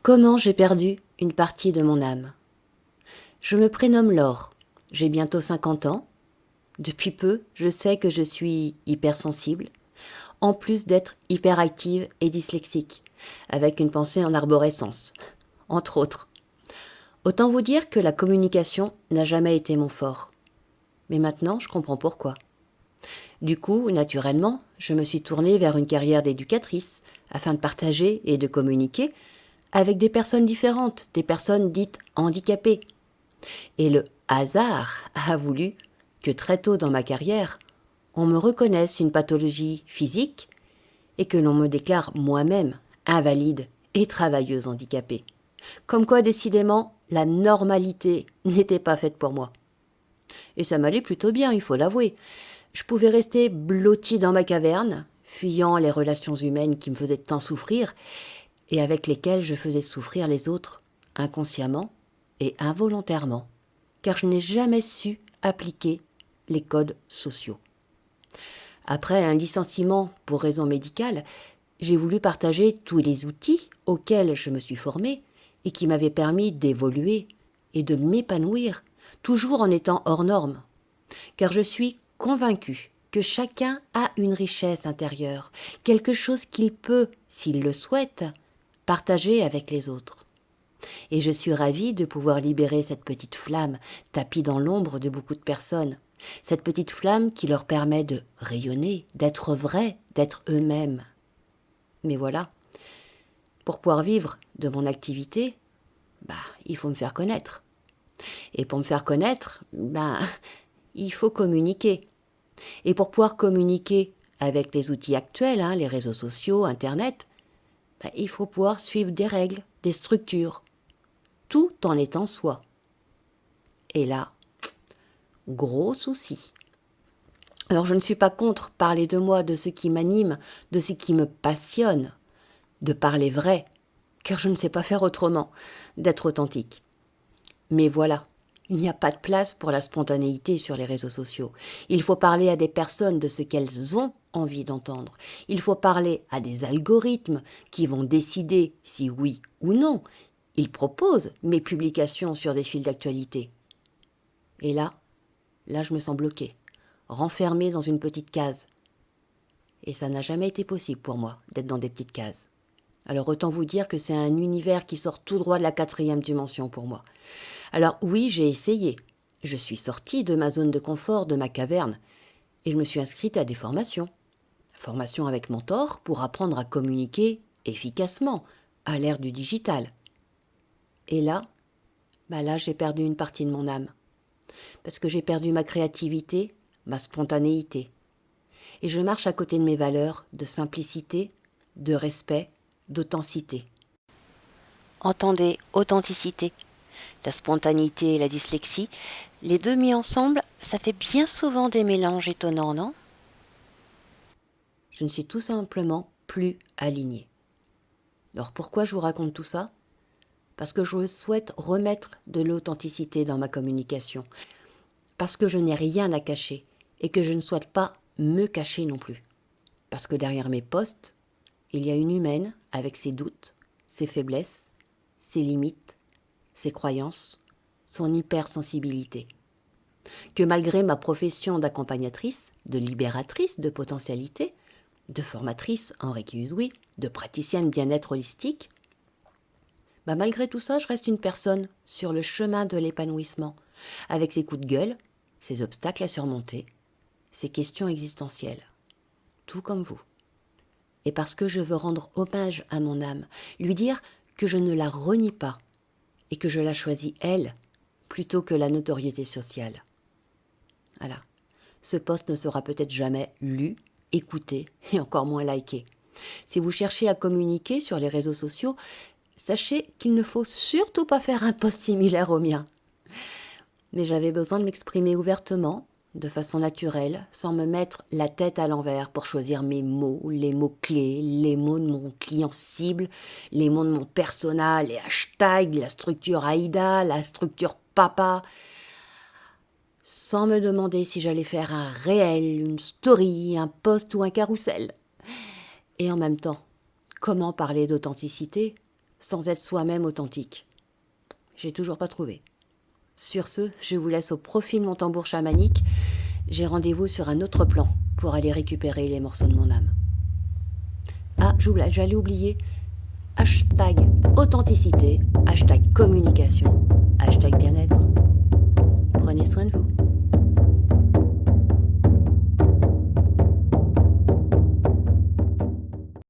Comment j'ai perdu une partie de mon âme? Je me prénomme Laure, j'ai bientôt 50 ans. Depuis peu, je sais que je suis hypersensible, en plus d'être hyperactive et dyslexique, avec une pensée en arborescence, entre autres. Autant vous dire que la communication n'a jamais été mon fort. Mais maintenant, je comprends pourquoi. Du coup, naturellement, je me suis tournée vers une carrière d'éducatrice, afin de partager et de communiquer avec des personnes différentes, des personnes dites handicapées. Et le hasard a voulu que très tôt dans ma carrière, on me reconnaisse une pathologie physique et que l'on me déclare moi-même invalide et travailleuse handicapée. Comme quoi, décidément, la normalité n'était pas faite pour moi. Et ça m'allait plutôt bien, il faut l'avouer. Je pouvais rester blottie dans ma caverne, fuyant les relations humaines qui me faisaient tant souffrir et avec lesquelles je faisais souffrir les autres, inconsciemment et involontairement, car je n'ai jamais su appliquer les codes sociaux. Après un licenciement pour raison médicale, j'ai voulu partager tous les outils auxquels je me suis formée et qui m'avaient permis d'évoluer et de m'épanouir, toujours en étant hors norme. Car je suis convaincue que chacun a une richesse intérieure, quelque chose qu'il peut, s'il le souhaite, partager avec les autres. Et je suis ravie de pouvoir libérer cette petite flamme tapie dans l'ombre de beaucoup de personnes. Cette petite flamme qui leur permet de rayonner, d'être vrais, d'être eux-mêmes. Mais voilà, pour pouvoir vivre de mon activité, il faut me faire connaître. Et pour me faire connaître, il faut communiquer. Et pour pouvoir communiquer avec les outils actuels, les réseaux sociaux, Internet, il faut pouvoir suivre des règles, des structures, tout en étant soi. Et là, gros souci. Alors je ne suis pas contre parler de moi, de ce qui m'anime, de ce qui me passionne, de parler vrai, car je ne sais pas faire autrement, d'être authentique. Mais voilà, il n'y a pas de place pour la spontanéité sur les réseaux sociaux. Il faut parler à des personnes de ce qu'elles ont envie d'entendre. Il faut parler à des algorithmes qui vont décider si oui ou non ils proposent mes publications sur des fils d'actualité. Et là, je me sens bloquée, renfermée dans une petite case. Et ça n'a jamais été possible pour moi d'être dans des petites cases. Alors autant vous dire que c'est un univers qui sort tout droit de la 4e dimension pour moi. Alors oui, j'ai essayé. Je suis sortie de ma zone de confort, de ma caverne, et je me suis inscrite à des formations. Formations avec mentor pour apprendre à communiquer efficacement à l'ère du digital. Et là, j'ai perdu une partie de mon âme. Parce que j'ai perdu ma créativité, ma spontanéité. Et je marche à côté de mes valeurs de simplicité, de respect, d'authenticité. Entendez, authenticité. La spontanéité et la dyslexie, les deux mis ensemble, ça fait bien souvent des mélanges étonnants, non? Je ne suis tout simplement plus alignée. Alors pourquoi je vous raconte tout ça? Parce que je souhaite remettre de l'authenticité dans ma communication. Parce que je n'ai rien à cacher et que je ne souhaite pas me cacher non plus. Parce que derrière mes posts, il y a une humaine avec ses doutes, ses faiblesses, ses limites, ses croyances, son hypersensibilité. Que malgré ma profession d'accompagnatrice, de libératrice de potentialité, de formatrice en Reiki Usui, de praticienne bien-être holistique, malgré tout ça, je reste une personne sur le chemin de l'épanouissement, avec ses coups de gueule, ses obstacles à surmonter, ses questions existentielles, tout comme vous. Et parce que je veux rendre hommage à mon âme, lui dire que je ne la renie pas et que je la choisis elle, plutôt que la notoriété sociale. Voilà. Ce post ne sera peut-être jamais lu, écouté et encore moins liké. Si vous cherchez à communiquer sur les réseaux sociaux, sachez qu'il ne faut surtout pas faire un post similaire au mien. Mais j'avais besoin de m'exprimer ouvertement, de façon naturelle, sans me mettre la tête à l'envers pour choisir mes mots, les mots-clés, les mots de mon client cible, les mots de mon persona, les hashtags, la structure AIDA, la structure papa, sans me demander si j'allais faire un réel, une story, un post ou un carrousel. Et en même temps, comment parler d'authenticité sans être soi-même authentique. J'ai toujours pas trouvé. Sur ce, je vous laisse au profit de mon tambour chamanique. J'ai rendez-vous sur un autre plan pour aller récupérer les morceaux de mon âme. Ah, j'allais oublier. Hashtag authenticité, hashtag communication, hashtag bien-être. Prenez soin de vous.